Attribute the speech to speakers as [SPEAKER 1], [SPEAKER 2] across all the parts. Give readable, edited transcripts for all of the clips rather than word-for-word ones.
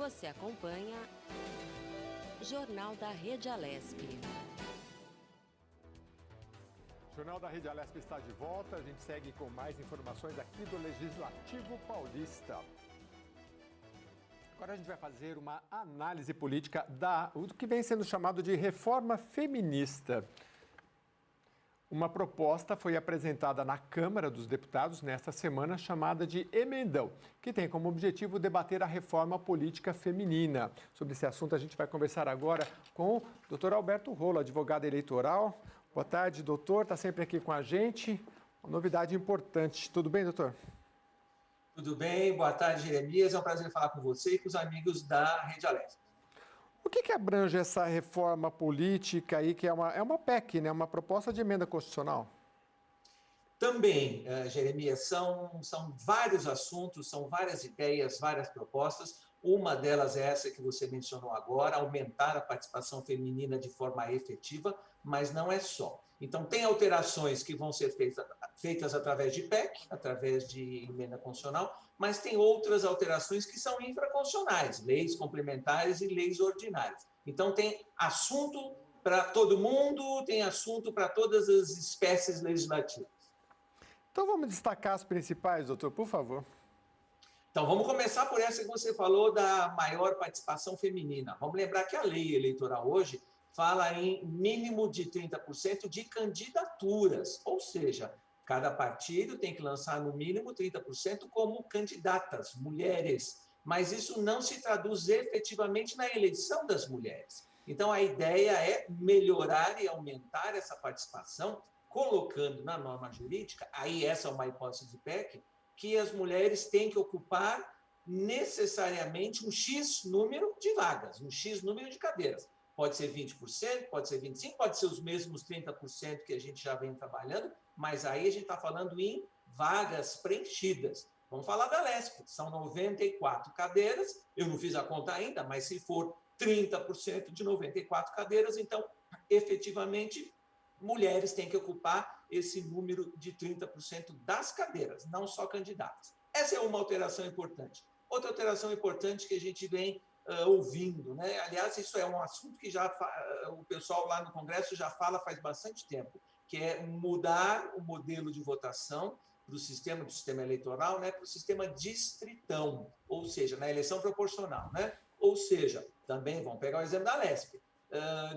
[SPEAKER 1] Você acompanha Jornal da Rede Alesp.
[SPEAKER 2] O Jornal da Rede Alesp está de volta. A gente segue com mais informações aqui do Legislativo Paulista. Agora a gente vai fazer uma análise política do que vem sendo chamado de reforma feminista. Uma proposta foi apresentada na Câmara dos Deputados nesta semana, chamada de Emendão, que tem como objetivo debater a reforma política feminina. Sobre esse assunto a gente vai conversar agora com o Dr. Alberto Rolo, advogado eleitoral. Boa tarde, doutor. Está sempre aqui com a gente. Uma novidade importante. Tudo bem, doutor?
[SPEAKER 3] Tudo bem. Boa tarde, Jeremias. É um prazer falar com você e com os amigos da Rede Alesp.
[SPEAKER 2] O que abrange essa reforma política aí, que é uma PEC, né? Uma proposta de emenda constitucional?
[SPEAKER 3] Também, Jeremias, são vários assuntos, são várias ideias, várias propostas. Uma delas é essa que você mencionou agora, aumentar a participação feminina de forma efetiva, mas não é só. Então, tem alterações que vão ser feitas através de PEC, através de emenda constitucional, mas tem outras alterações que são infraconstitucionais, leis complementares e leis ordinárias. Então, tem assunto para todo mundo, tem assunto para todas as espécies legislativas.
[SPEAKER 2] Então, vamos destacar as principais, doutor, por favor.
[SPEAKER 3] Então, vamos começar por essa que você falou da maior participação feminina. Vamos lembrar que a lei eleitoral hoje fala em mínimo de 30% de candidaturas, ou seja, cada partido tem que lançar no mínimo 30% como candidatas, mulheres, mas isso não se traduz efetivamente na eleição das mulheres. Então, a ideia é melhorar e aumentar essa participação, colocando na norma jurídica, aí essa é uma hipótese de PEC, que as mulheres têm que ocupar necessariamente um X número de vagas, um X número de cadeiras. Pode ser 20%, pode ser 25%, pode ser os mesmos 30% que a gente já vem trabalhando, mas aí a gente está falando em vagas preenchidas. Vamos falar da Alesp, são 94 cadeiras, eu não fiz a conta ainda, mas se for 30% de 94 cadeiras, então, efetivamente, mulheres têm que ocupar esse número de 30% das cadeiras, não só candidatas. Essa é uma alteração importante. Outra alteração importante que a gente vem ouvindo, né? Aliás, isso é um assunto que o pessoal lá no Congresso já fala faz bastante tempo, que é mudar o modelo de votação do sistema eleitoral, né, para o sistema distritão, ou seja, na eleição proporcional, né? Ou seja, também, vamos pegar o exemplo da Alesp,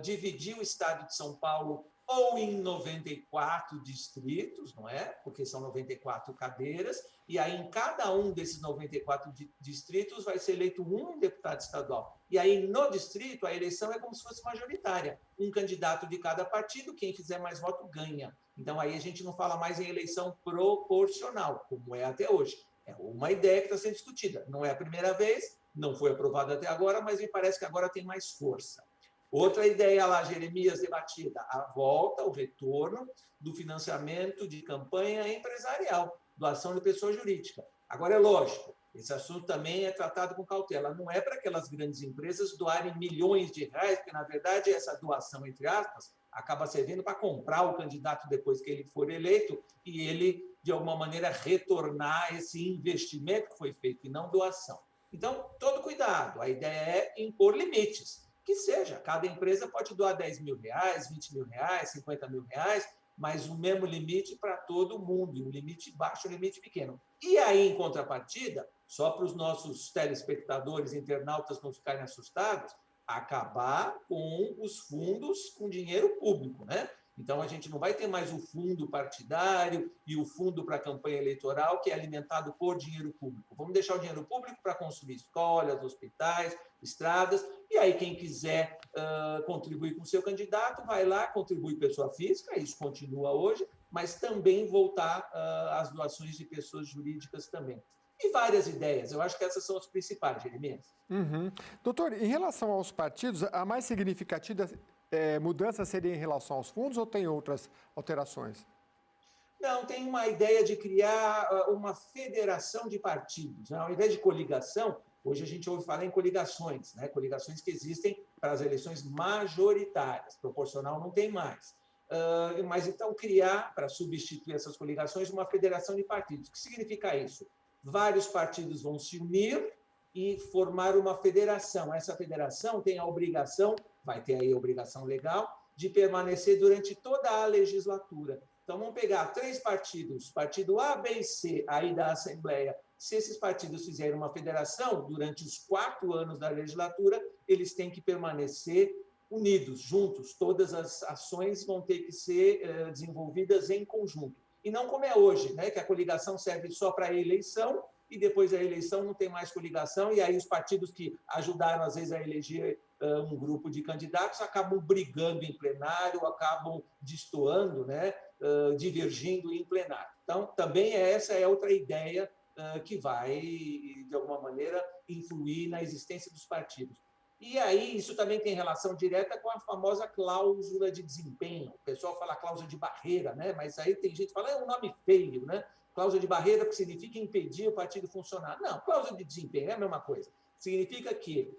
[SPEAKER 3] dividir o estado de São Paulo ou em 94 distritos, não é? Porque são 94 cadeiras, e aí em cada um desses 94 distritos vai ser eleito um deputado estadual. E aí no distrito a eleição é como se fosse majoritária. Um candidato de cada partido, quem fizer mais voto ganha. Então aí a gente não fala mais em eleição proporcional, como é até hoje. É uma ideia que está sendo discutida. Não é a primeira vez, não foi aprovada até agora, mas me parece que agora tem mais força. Outra ideia lá, Jeremias, debatida, a volta, o retorno do financiamento de campanha empresarial, doação de pessoa jurídica. Agora, é lógico, esse assunto também é tratado com cautela. Não é para aquelas grandes empresas doarem milhões de reais, porque, na verdade, essa doação, entre aspas, acaba servindo para comprar o candidato depois que ele for eleito e ele, de alguma maneira, retornar esse investimento que foi feito, e não doação. Então, todo cuidado. A ideia é impor limites. Que seja, cada empresa pode doar 10 mil reais, 20 mil reais, 50 mil reais, mas o mesmo limite para todo mundo, e um limite baixo e um limite pequeno. E aí, em contrapartida, só para os nossos telespectadores, internautas não ficarem assustados, acabar com os fundos com dinheiro público, né? Então, a gente não vai ter mais o fundo partidário e o fundo para a campanha eleitoral, que é alimentado por dinheiro público. Vamos deixar o dinheiro público para construir escolas, hospitais, estradas, e aí quem quiser contribuir com o seu candidato, vai lá, contribui pessoa física, isso continua hoje, mas também voltar às doações de pessoas jurídicas também. E várias ideias, eu acho que essas são as principais, Jeremias.
[SPEAKER 2] Uhum. Doutor, em relação aos partidos, a mais significativa mudança seria em relação aos fundos ou tem outras alterações?
[SPEAKER 3] Não, tem uma ideia de criar uma federação de partidos. Né? Ao invés de coligação, hoje a gente ouve falar em coligações, né? Coligações que existem para as eleições majoritárias, proporcional não tem mais. Mas então criar, para substituir essas coligações, uma federação de partidos. O que significa isso? Vários partidos vão se unir e formar uma federação. Essa federação tem a obrigação, vai ter aí a obrigação legal, de permanecer durante toda a legislatura. Então, vamos pegar 3 partidos, partido A, B e C, aí da Assembleia. Se esses partidos fizerem uma federação, durante os 4 anos da legislatura, eles têm que permanecer unidos, juntos. Todas as ações vão ter que ser desenvolvidas em conjunto. E não como é hoje, né, que a coligação serve só para a eleição e depois da eleição não tem mais coligação, e aí os partidos que ajudaram, às vezes, a eleger um grupo de candidatos acabam brigando em plenário, acabam destoando, né, divergindo em plenário. Então, também essa é outra ideia que vai, de alguma maneira, influir na existência dos partidos. E aí, isso também tem relação direta com a famosa cláusula de desempenho. O pessoal fala cláusula de barreira, né? Mas aí tem gente que fala, é um nome feio, né? Cláusula de barreira que significa impedir o partido funcionar. Não, cláusula de desempenho é a mesma coisa. Significa que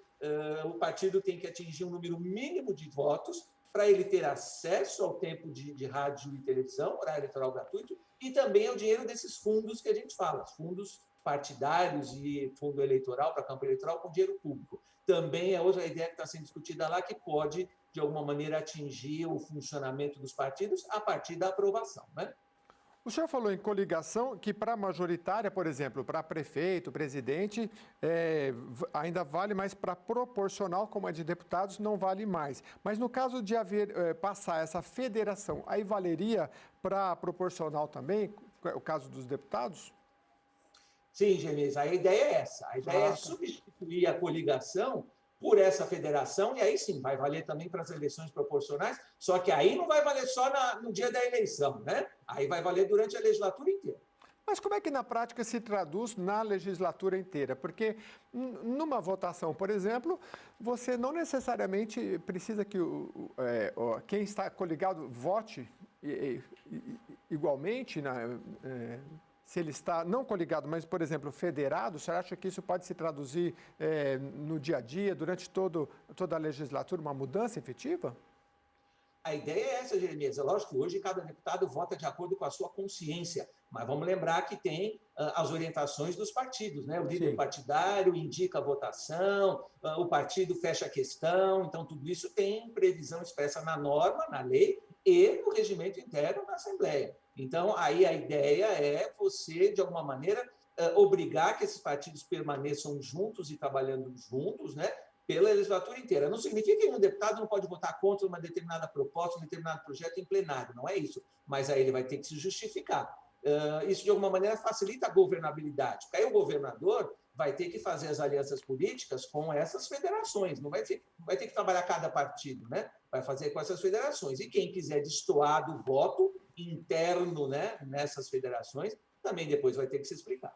[SPEAKER 3] o partido tem que atingir um número mínimo de votos para ele ter acesso ao tempo de rádio e televisão, horário eleitoral gratuito, e também ao dinheiro desses fundos que a gente fala, fundos partidários e fundo eleitoral para campanha eleitoral com dinheiro público. Também é outra ideia que está sendo discutida lá, que pode, de alguma maneira, atingir o funcionamento dos partidos a partir da aprovação, né?
[SPEAKER 2] O senhor falou em coligação que para majoritária, por exemplo, para prefeito, presidente, ainda vale, mas para proporcional, como a de deputados, não vale mais. Mas no caso de passar essa federação, aí valeria para proporcional também, o caso dos deputados?
[SPEAKER 3] Sim, Genis, a ideia é essa. A ideia é substituir a coligação por essa federação, e aí sim, vai valer também para as eleições proporcionais, só que aí não vai valer só no dia da eleição, né? Aí vai valer durante a legislatura inteira.
[SPEAKER 2] Mas como é que na prática se traduz na legislatura inteira? Porque numa votação, por exemplo, você não necessariamente precisa que quem está coligado vote igualmente, se ele está não coligado, mas, por exemplo, federado. Você acha que isso pode se traduzir no dia a dia, durante toda a legislatura, uma mudança efetiva?
[SPEAKER 3] A ideia é essa, Jeremias. É lógico que hoje cada deputado vota de acordo com a sua consciência, mas vamos lembrar que tem as orientações dos partidos, né? O líder partidário indica a votação, o partido fecha a questão, então tudo isso tem previsão expressa na norma, na lei e no regimento interno da Assembleia. Então, aí a ideia é você, de alguma maneira, obrigar que esses partidos permaneçam juntos e trabalhando juntos, né? Pela legislatura inteira. Não significa que um deputado não pode votar contra uma determinada proposta, um determinado projeto em plenário, não é isso. Mas aí ele vai ter que se justificar. Isso, de alguma maneira, facilita a governabilidade. Porque aí o governador vai ter que fazer as alianças políticas com essas federações. Não vai ter que trabalhar cada partido, né? Vai fazer com essas federações. E quem quiser destoar do voto interno, né, nessas federações, também depois vai ter que se explicar.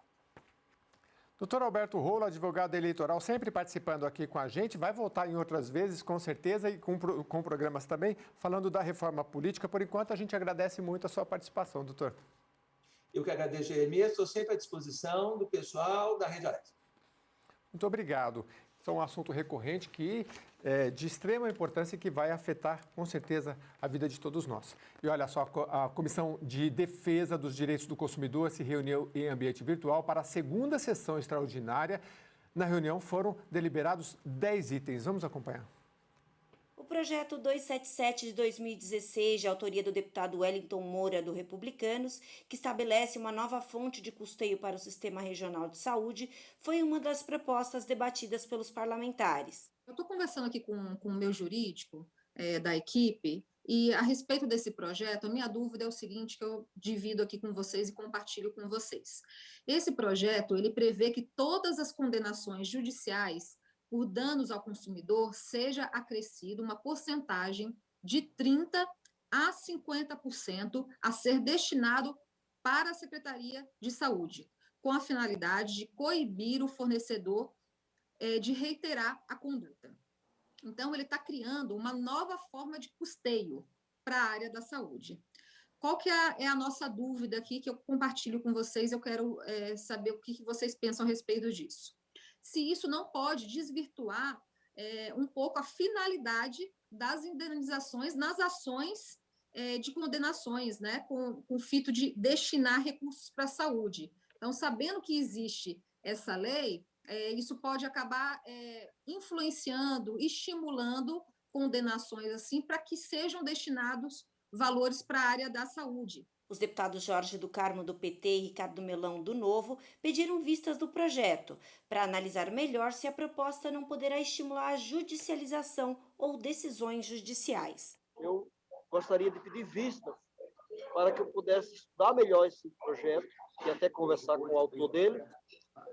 [SPEAKER 2] Doutor Alberto Roula, advogado eleitoral, sempre participando aqui com a gente, vai voltar em outras vezes, com certeza, e com programas também, falando da reforma política. Por enquanto, a gente agradece muito a sua participação, doutor.
[SPEAKER 3] Eu que agradeço, Jeremias, estou sempre à disposição do pessoal da Rede Alex.
[SPEAKER 2] Muito obrigado. Isso é um assunto recorrente que é de extrema importância e que vai afetar, com certeza, a vida de todos nós. E olha só, a Comissão de Defesa dos Direitos do Consumidor se reuniu em ambiente virtual para a segunda sessão extraordinária. Na reunião foram deliberados 10 itens. Vamos acompanhar.
[SPEAKER 4] O projeto 277 de 2016, de autoria do deputado Wellington Moura, do Republicanos, que estabelece uma nova fonte de custeio para o Sistema Regional de Saúde, foi uma das propostas debatidas pelos parlamentares.
[SPEAKER 5] Eu estou conversando aqui com o meu jurídico da equipe, e a respeito desse projeto, a minha dúvida é o seguinte, que eu divido aqui com vocês e compartilho com vocês. Esse projeto, ele prevê que todas as condenações judiciais por danos ao consumidor seja acrescido uma porcentagem de 30% a 50% a ser destinado para a Secretaria de Saúde, com a finalidade de coibir o fornecedor de reiterar a conduta. Então, ele está criando uma nova forma de custeio para a área da saúde. Qual que é a nossa dúvida aqui, que eu compartilho com vocês? Eu quero saber o que vocês pensam a respeito disso. Se isso não pode desvirtuar um pouco a finalidade das indenizações nas ações de condenações, né, com o fito de destinar recursos para a saúde. Então, sabendo que existe essa lei, isso pode acabar influenciando, estimulando condenações assim para que sejam destinados valores para a área da saúde.
[SPEAKER 4] Os deputados Jorge do Carmo, do PT, e Ricardo Melão, do Novo, pediram vistas do projeto para analisar melhor se a proposta não poderá estimular a judicialização ou decisões judiciais.
[SPEAKER 6] Eu gostaria de pedir vistas para que eu pudesse estudar melhor esse projeto e até conversar com o autor dele,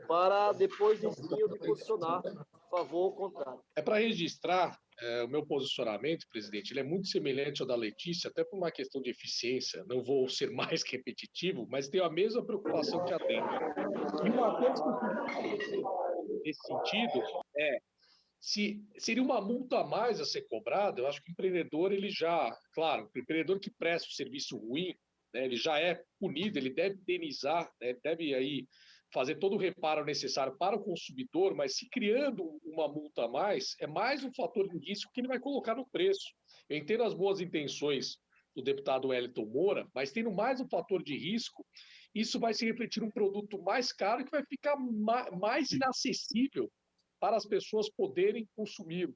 [SPEAKER 6] para depois em si eu me posicionar a favor ou contrário.
[SPEAKER 7] É para registrar o meu posicionamento, presidente, ele é muito semelhante ao da Letícia, até por uma questão de eficiência, não vou ser mais repetitivo, mas tenho a mesma preocupação que a dele. E uma coisa nesse sentido se seria uma multa a mais a ser cobrada. Eu acho que o empreendedor, claro, o empreendedor que presta um serviço ruim, né, ele já é punido, ele deve indenizar, né, deve aí fazer todo o reparo necessário para o consumidor, mas se criando uma multa a mais, é mais um fator de risco que ele vai colocar no preço. Eu entendo as boas intenções do deputado Wellington Moura, mas tendo mais um fator de risco, isso vai se refletir num produto mais caro que vai ficar mais inacessível para as pessoas poderem consumi-lo.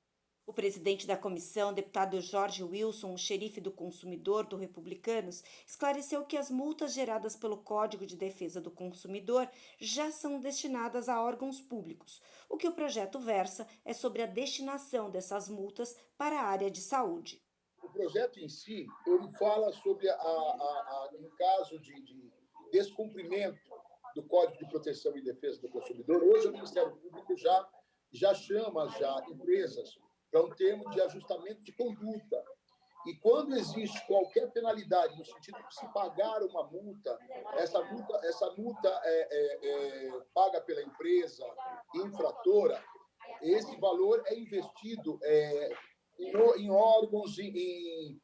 [SPEAKER 4] O presidente da comissão, deputado Jorge Wilson, o xerife do consumidor do Republicanos, esclareceu que as multas geradas pelo Código de Defesa do Consumidor já são destinadas a órgãos públicos. O que o projeto versa é sobre a destinação dessas multas para a área de saúde.
[SPEAKER 8] O projeto em si, ele fala sobre, em caso de descumprimento do Código de Proteção e Defesa do Consumidor, hoje o Ministério Público já chama empresas para um termo de ajustamento de conduta. E quando existe qualquer penalidade, no sentido de se pagar uma multa, essa multa é paga pela empresa infratora, esse valor é investido em órgãos, em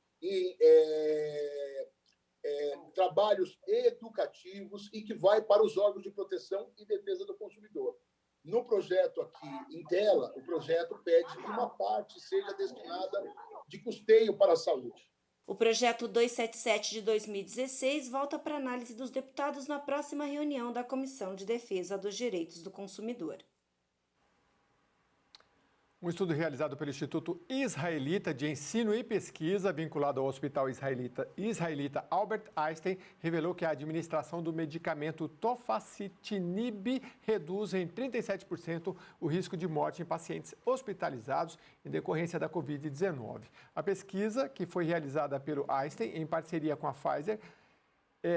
[SPEAKER 8] trabalhos educativos e que vai para os órgãos de proteção e defesa do consumidor. No projeto aqui em tela, o projeto pede que uma parte seja destinada de custeio para a saúde.
[SPEAKER 4] O projeto 277 de 2016 volta para análise dos deputados na próxima reunião da Comissão de Defesa dos Direitos do Consumidor.
[SPEAKER 2] Um estudo realizado pelo Instituto Israelita de Ensino e Pesquisa, vinculado ao Hospital Israelita Albert Einstein, revelou que a administração do medicamento tofacitinib reduz em 37% o risco de morte em pacientes hospitalizados em decorrência da Covid-19. A pesquisa, que foi realizada pelo Einstein em parceria com a Pfizer,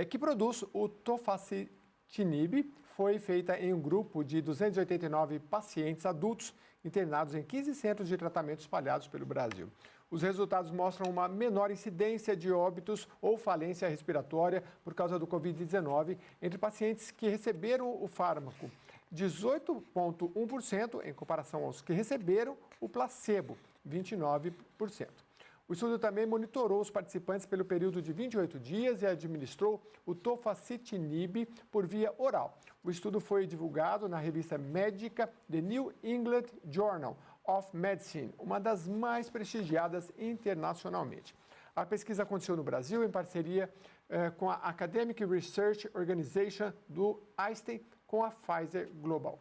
[SPEAKER 2] que produz o tofacitinib, foi feita em um grupo de 289 pacientes adultos internados em 15 centros de tratamento espalhados pelo Brasil. Os resultados mostram uma menor incidência de óbitos ou falência respiratória por causa do Covid-19 entre pacientes que receberam o fármaco, 18,1% em comparação aos que receberam o placebo, 29%. O estudo também monitorou os participantes pelo período de 28 dias e administrou o tofacitinib por via oral. O estudo foi divulgado na revista médica The New England Journal of Medicine, uma das mais prestigiadas internacionalmente. A pesquisa aconteceu no Brasil em parceria com a Academic Research Organization do Einstein com a Pfizer Global.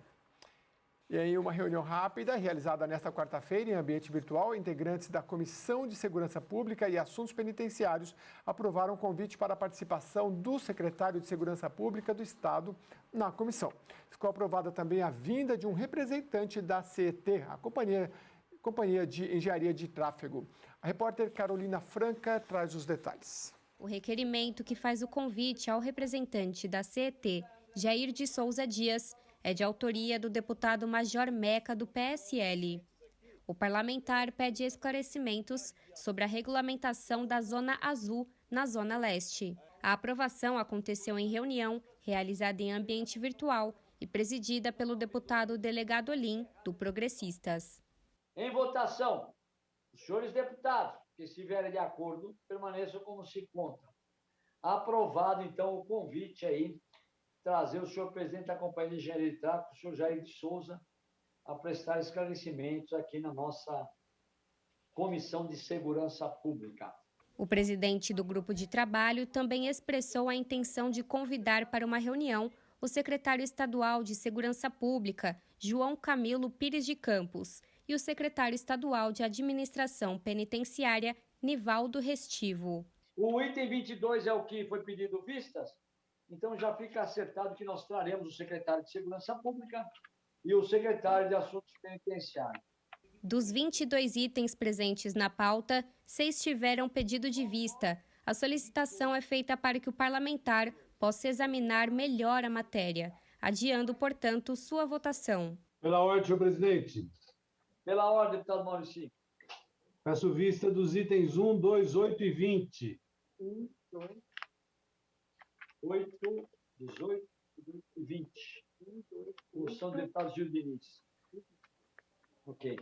[SPEAKER 2] E em uma reunião rápida, realizada nesta quarta-feira em ambiente virtual, integrantes da Comissão de Segurança Pública e Assuntos Penitenciários aprovaram um convite para a participação do secretário de Segurança Pública do Estado na comissão. Ficou aprovada também a vinda de um representante da CET, a Companhia de Engenharia de Tráfego. A repórter Carolina Franca traz os detalhes.
[SPEAKER 9] O requerimento que faz o convite ao representante da CET, Jair de Souza Dias, é de autoria do deputado Major Meca, do PSL. O parlamentar pede esclarecimentos sobre a regulamentação da Zona Azul na Zona Leste. A aprovação aconteceu em reunião realizada em ambiente virtual e presidida pelo deputado delegado Olim, do Progressistas.
[SPEAKER 10] Em votação, os senhores deputados que estiverem de acordo, permaneçam como se encontram. Aprovado, então, o convite aí, trazer o senhor presidente da Companhia de Engenharia de Tráfego, o senhor Jair de Souza, a prestar esclarecimentos aqui na nossa Comissão de Segurança Pública.
[SPEAKER 9] O presidente do grupo de trabalho também expressou a intenção de convidar para uma reunião o secretário estadual de Segurança Pública, João Camilo Pires de Campos, e o secretário estadual de Administração Penitenciária, Nivaldo Restivo.
[SPEAKER 10] O item 22 é o que foi pedido vistas, então já fica acertado que nós traremos o secretário de Segurança Pública e o secretário de Assuntos Penitenciários.
[SPEAKER 9] Dos 22 itens presentes na pauta, 6 tiveram pedido de vista. A solicitação é feita para que o parlamentar possa examinar melhor a matéria, adiando, portanto, sua votação.
[SPEAKER 11] Pela ordem, senhor presidente.
[SPEAKER 10] Pela ordem, deputado Maurício.
[SPEAKER 11] Peço vista dos itens 1, 2, 8 e 20.
[SPEAKER 10] 1, 2, 8, 18 e 20. Moção do deputado Gil Diniz. Ok.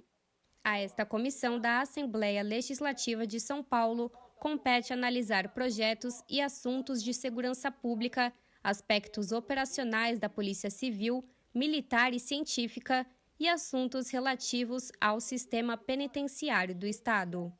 [SPEAKER 9] A esta comissão da Assembleia Legislativa de São Paulo compete analisar projetos e assuntos de segurança pública, aspectos operacionais da Polícia Civil, militar e científica e assuntos relativos ao sistema penitenciário do Estado.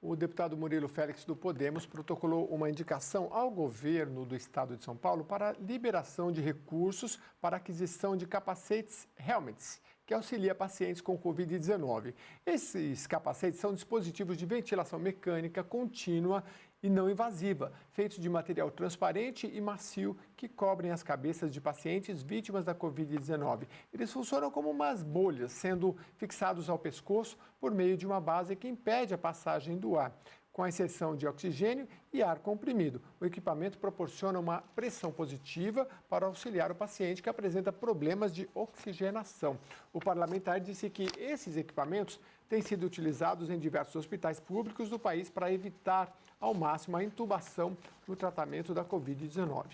[SPEAKER 2] O deputado Murilo Félix do Podemos protocolou uma indicação ao governo do Estado de São Paulo para a liberação de recursos para aquisição de capacetes helmets, que auxilia pacientes com Covid-19. Esses capacetes são dispositivos de ventilação mecânica contínua e não invasiva, feitos de material transparente e macio que cobrem as cabeças de pacientes vítimas da Covid-19. Eles funcionam como umas bolhas, sendo fixados ao pescoço por meio de uma base que impede a passagem do ar, com exceção de oxigênio e ar comprimido. O equipamento proporciona uma pressão positiva para auxiliar o paciente que apresenta problemas de oxigenação. O parlamentar disse que esses equipamentos têm sido utilizados em diversos hospitais públicos do país para evitar ao máximo a intubação no tratamento da Covid-19.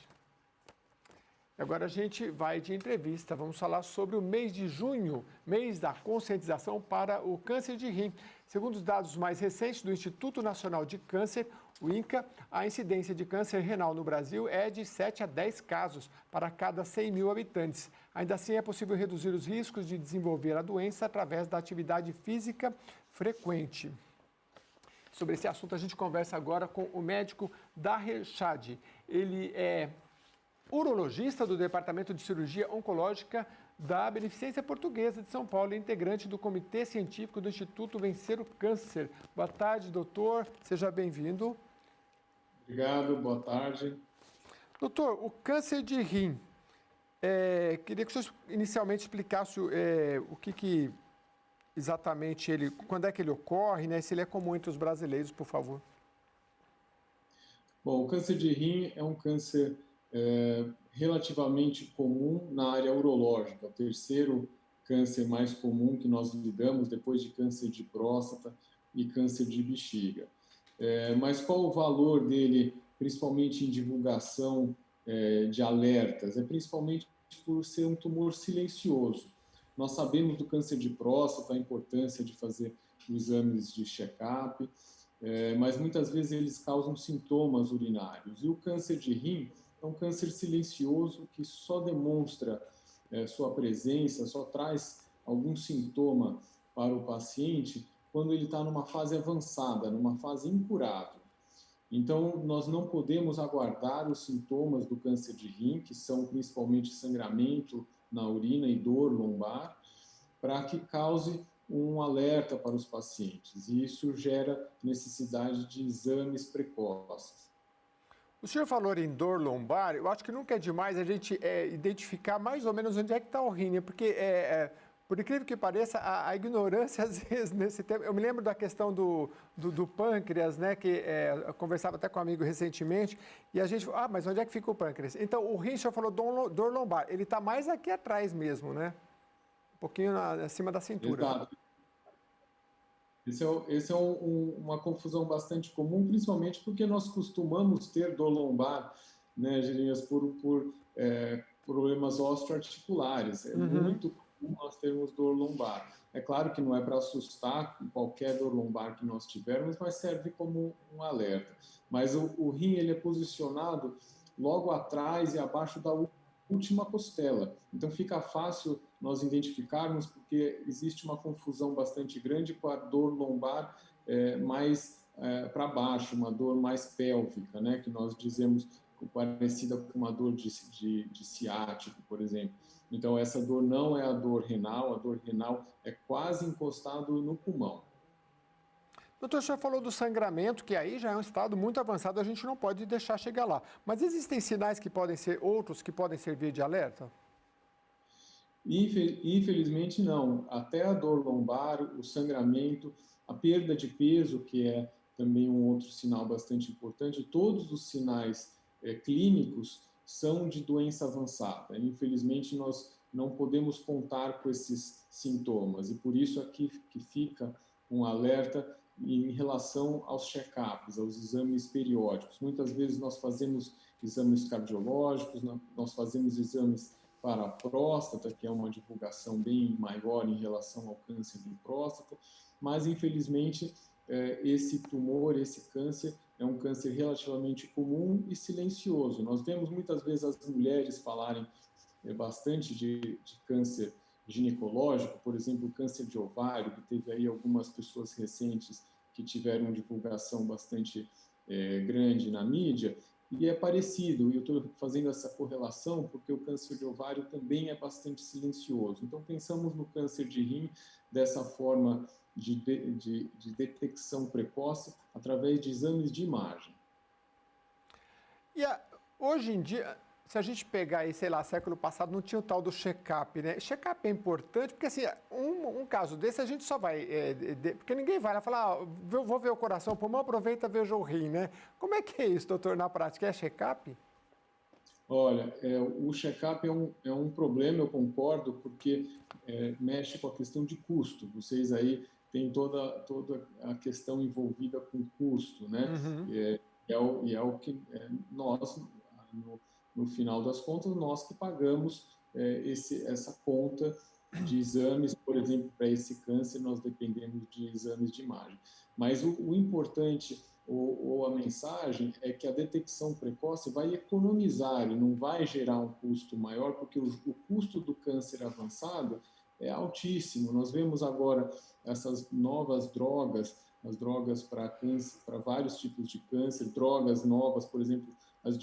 [SPEAKER 2] Agora a gente vai de entrevista. Vamos falar sobre o mês de junho, mês da conscientização para o câncer de rim. Segundo os dados mais recentes do Instituto Nacional de Câncer, o INCA, a incidência de câncer renal no Brasil é de 7 a 10 casos para cada 100 mil habitantes. Ainda assim, é possível reduzir os riscos de desenvolver a doença através da atividade física frequente. Sobre esse assunto, a gente conversa agora com o médico Daher Chad. Ele é urologista do Departamento de Cirurgia Oncológica da Beneficência Portuguesa de São Paulo e integrante do Comitê Científico do Instituto Vencer o Câncer. Boa tarde, doutor. Seja bem-vindo.
[SPEAKER 12] Obrigado, boa tarde.
[SPEAKER 2] Doutor, o câncer de rim, queria que o senhor inicialmente explicasse o que exatamente ele, quando é que ele ocorre, né? Se ele é comum entre os brasileiros, por favor.
[SPEAKER 12] Bom, o câncer de rim é um câncer relativamente comum na área urológica, o terceiro câncer mais comum que nós lidamos depois de câncer de próstata e câncer de bexiga. Mas qual o valor dele, principalmente em divulgação de alertas? É principalmente por ser um tumor silencioso. Nós sabemos do câncer de próstata a importância de fazer exames de check-up, mas muitas vezes eles causam sintomas urinários. E o câncer de rim é um câncer silencioso que só demonstra sua presença, só traz algum sintoma para o paciente quando ele está numa fase avançada, numa fase incurável. Então, nós não podemos aguardar os sintomas do câncer de rim, que são principalmente sangramento na urina e dor lombar, para que cause um alerta para os pacientes. E isso gera necessidade de exames precoces.
[SPEAKER 2] O senhor falou em dor lombar, eu acho que nunca é demais a gente identificar mais ou menos onde é que está o rim, né? Porque, por incrível que pareça, a ignorância, às vezes, nesse tempo... Eu me lembro da questão do pâncreas, né? Que eu conversava até com um amigo recentemente, e a gente falou, mas onde é que fica o pâncreas? Então, o rim, o senhor falou dor lombar, ele está mais aqui atrás mesmo, né? Um pouquinho acima da cintura.
[SPEAKER 12] Exato. Esse é uma confusão bastante comum, principalmente porque nós costumamos ter dor lombar, né, Gerinhas, por problemas osteoarticulares. É muito comum nós termos dor lombar. É claro que não é para assustar com qualquer dor lombar que nós tivermos, mas serve como um alerta. Mas o rim ele é posicionado logo atrás e abaixo da última costela. Então fica fácil nós identificarmos, porque existe uma confusão bastante grande com a dor lombar mais para baixo, uma dor mais pélvica, né, que nós dizemos parecida com uma dor de ciático, por exemplo. Então, essa dor não é a dor renal é quase encostado no pulmão.
[SPEAKER 2] Doutor, o senhor falou do sangramento, que aí já é um estado muito avançado, a gente não pode deixar chegar lá. Mas existem sinais que podem ser outros, que podem servir de alerta?
[SPEAKER 12] Infelizmente, não. Até a dor lombar, o sangramento, a perda de peso, que é também um outro sinal bastante importante, todos os sinais clínicos são de doença avançada. Infelizmente, nós não podemos contar com esses sintomas, e por isso aqui que fica um alerta em relação aos check-ups, aos exames periódicos. Muitas vezes nós fazemos exames cardiológicos, nós fazemos exames para a próstata, que é uma divulgação bem maior em relação ao câncer de próstata, mas infelizmente esse tumor, esse câncer, é um câncer relativamente comum e silencioso. Nós vemos muitas vezes as mulheres falarem bastante de câncer ginecológico, por exemplo, câncer de ovário, que teve aí algumas pessoas recentes que tiveram divulgação bastante grande na mídia, e é parecido, e eu estou fazendo essa correlação porque o câncer de ovário também é bastante silencioso. Então, pensamos no câncer de rim dessa forma de detecção precoce através de exames de imagem.
[SPEAKER 2] E hoje em dia, se a gente pegar aí, sei lá, século passado, não tinha o tal do check-up, né? Check-up é importante, porque assim, um caso desse a gente só vai... porque ninguém vai lá falar, vou ver o coração, o pulmão, aproveita, veja o rim, né? Como é que é isso, doutor, na prática? É check-up?
[SPEAKER 12] Olha, o check-up é um problema, eu concordo, porque mexe com a questão de custo. Vocês aí têm toda a questão envolvida com custo, né?
[SPEAKER 2] Uhum.
[SPEAKER 12] E é o que nós... No final das contas, nós que pagamos essa conta de exames, por exemplo, para esse câncer, nós dependemos de exames de imagem. Mas o importante, ou a mensagem, é que a detecção precoce vai economizar e não vai gerar um custo maior, porque o custo do câncer avançado é altíssimo. Nós vemos agora essas novas drogas, as drogas para vários tipos de câncer, drogas novas, por exemplo, as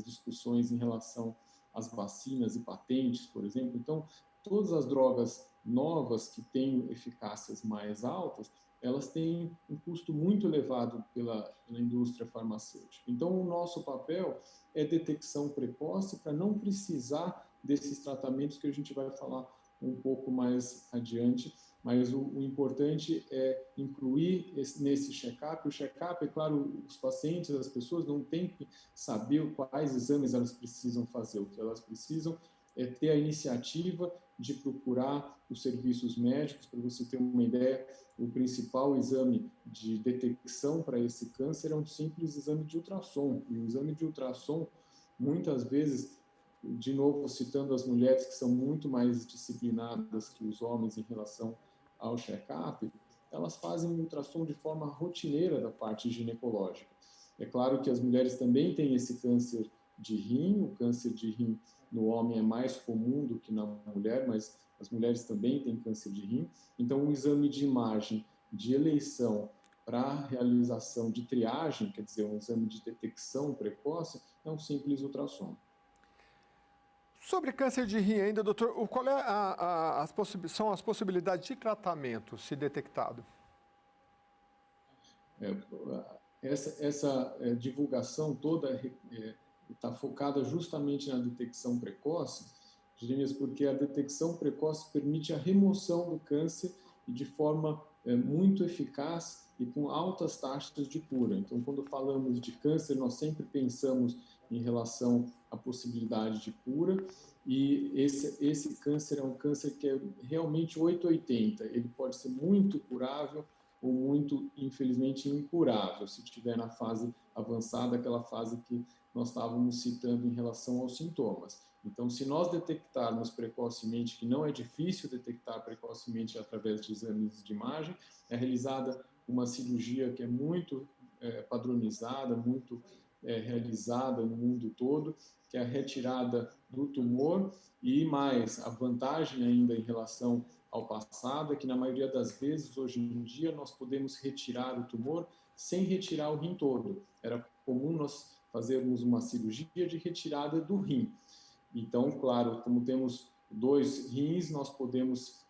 [SPEAKER 12] discussões em relação às vacinas e patentes, por exemplo. Então, todas as drogas novas que têm eficácias mais altas, elas têm um custo muito elevado pela indústria farmacêutica. Então, o nosso papel é detecção precoce para não precisar desses tratamentos que a gente vai falar um pouco mais adiante, mas o importante é incluir nesse check-up. O check-up, é claro, os pacientes, as pessoas não têm que saber quais exames elas precisam fazer. O que elas precisam é ter a iniciativa de procurar os serviços médicos. Para você ter uma ideia, o principal exame de detecção para esse câncer é um simples exame de ultrassom. E o exame de ultrassom, muitas vezes, de novo citando as mulheres que são muito mais disciplinadas que os homens em relação ao check-up, elas fazem um ultrassom de forma rotineira da parte ginecológica. É claro que as mulheres também têm esse câncer de rim, o câncer de rim no homem é mais comum do que na mulher, mas as mulheres também têm câncer de rim. Então, um exame de imagem de eleição para a realização de triagem, quer dizer, um exame de detecção precoce, é um simples ultrassom.
[SPEAKER 2] Sobre câncer de rim ainda, doutor, qual são as possibilidades de tratamento, se detectado?
[SPEAKER 12] Essa divulgação toda está focada justamente na detecção precoce, Jeremias, porque a detecção precoce permite a remoção do câncer e de forma muito eficaz e com altas taxas de cura. Então, quando falamos de câncer, nós sempre pensamos em relação à possibilidade de cura, e esse câncer é um câncer que é realmente 880. Ele pode ser muito curável ou muito, infelizmente, incurável, se estiver na fase avançada, aquela fase que nós estávamos citando em relação aos sintomas. Então, se nós detectarmos precocemente, que não é difícil detectar precocemente através de exames de imagem, é realizada uma cirurgia que é muito padronizada, muito realizada no mundo todo, que é a retirada do tumor, e mais, a vantagem ainda em relação ao passado é que, na maioria das vezes, hoje em dia, nós podemos retirar o tumor sem retirar o rim todo. Era comum nós fazermos uma cirurgia de retirada do rim. Então, claro, como temos 2 rins, nós podemos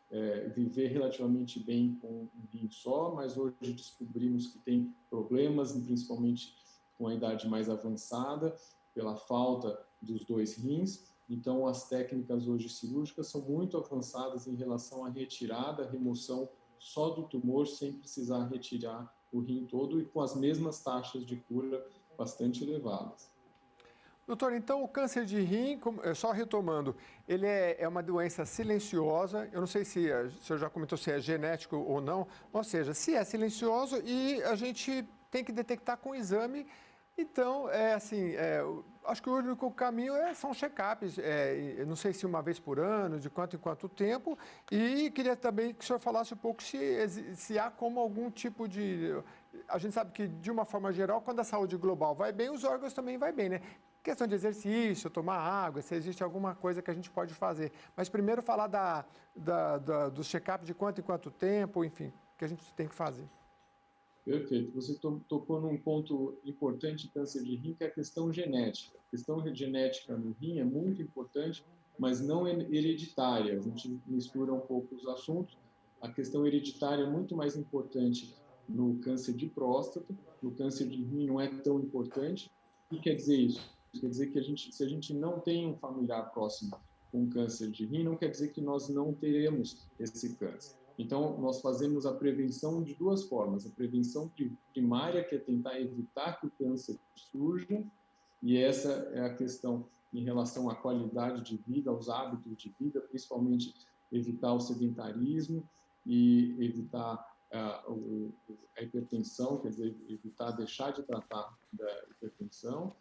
[SPEAKER 12] viver relativamente bem com um rim só, mas hoje descobrimos que tem problemas, principalmente com a idade mais avançada, pela falta dos 2 rins. Então, as técnicas hoje cirúrgicas são muito avançadas em relação à retirada, remoção só do tumor, sem precisar retirar o rim todo e com as mesmas taxas de cura bastante elevadas.
[SPEAKER 2] Doutor, então o câncer de rim, só retomando, ele é uma doença silenciosa, eu não sei se o senhor já comentou se é genético ou não, ou seja, se é silencioso e a gente tem que detectar com o exame, então, acho que o único caminho são check-ups, não sei se uma vez por ano, de quanto em quanto tempo, e queria também que o senhor falasse um pouco se há como algum tipo de... A gente sabe que, de uma forma geral, quando a saúde global vai bem, os órgãos também vai bem, né? Questão de exercício, tomar água, se existe alguma coisa que a gente pode fazer. Mas primeiro falar do check-up de quanto em quanto tempo, enfim, que a gente tem que fazer.
[SPEAKER 12] Perfeito. Você tocou num ponto importante de câncer de rim, que é a questão genética. A questão genética no rim é muito importante, mas não hereditária. A gente mistura um pouco os assuntos. A questão hereditária é muito mais importante no câncer de próstata, no câncer de rim não é tão importante. O que quer dizer isso? Quer dizer que se a gente não tem um familiar próximo com câncer de rim, não quer dizer que nós não teremos esse câncer. Então, nós fazemos a prevenção de 2 formas. A prevenção primária, que é tentar evitar que o câncer surja, e essa é a questão em relação à qualidade de vida, aos hábitos de vida, principalmente evitar o sedentarismo e evitar a hipertensão, quer dizer, evitar deixar de tratar da hipertensão.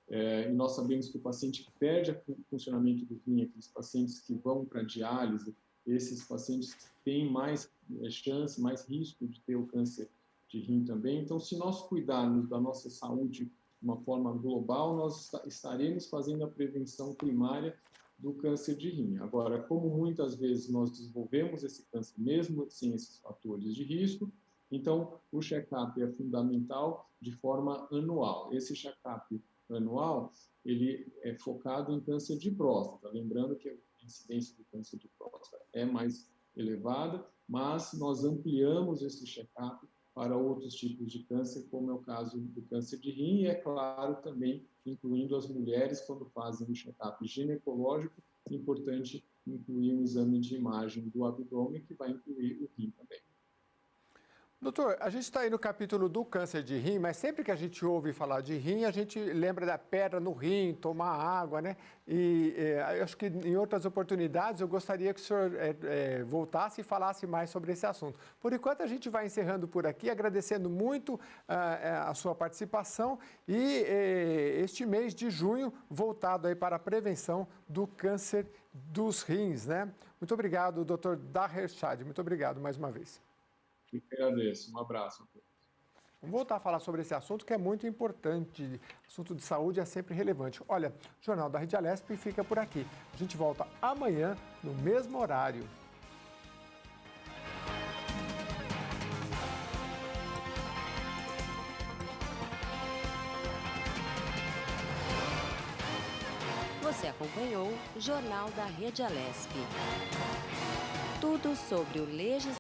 [SPEAKER 12] E nós sabemos que o paciente que perde o funcionamento do rim, aqueles pacientes que vão para a diálise, esses pacientes têm mais chance, mais risco de ter o câncer de rim também. Então, se nós cuidarmos da nossa saúde de uma forma global, nós estaremos fazendo a prevenção primária do câncer de rim. Agora, como muitas vezes nós desenvolvemos esse câncer mesmo sem esses fatores de risco, então o check-up é fundamental de forma anual. Esse check-up anual, ele é focado em câncer de próstata, lembrando que a incidência do câncer de próstata é mais elevada, mas nós ampliamos esse check-up para outros tipos de câncer, como é o caso do câncer de rim, e é claro também, incluindo as mulheres quando fazem um check-up ginecológico, é importante incluir um exame de imagem do abdômen, que vai incluir o rim também.
[SPEAKER 2] Doutor, a gente está aí no capítulo do câncer de rim, mas sempre que a gente ouve falar de rim, a gente lembra da pedra no rim, tomar água, né? E eu acho que em outras oportunidades eu gostaria que o senhor voltasse e falasse mais sobre esse assunto. Por enquanto, a gente vai encerrando por aqui, agradecendo muito a sua participação e este mês de junho voltado aí para a prevenção do câncer dos rins, né? Muito obrigado, doutor Daher Shad. Muito obrigado mais uma vez.
[SPEAKER 12] Eu que agradeço. Um abraço a todos.
[SPEAKER 2] Vamos voltar a falar sobre esse assunto que é muito importante. Assunto de saúde é sempre relevante. Olha, o Jornal da Rede Alesp fica por aqui. A gente volta amanhã no mesmo horário.
[SPEAKER 1] Você acompanhou o Jornal da Rede Alesp. Tudo sobre o legislativo.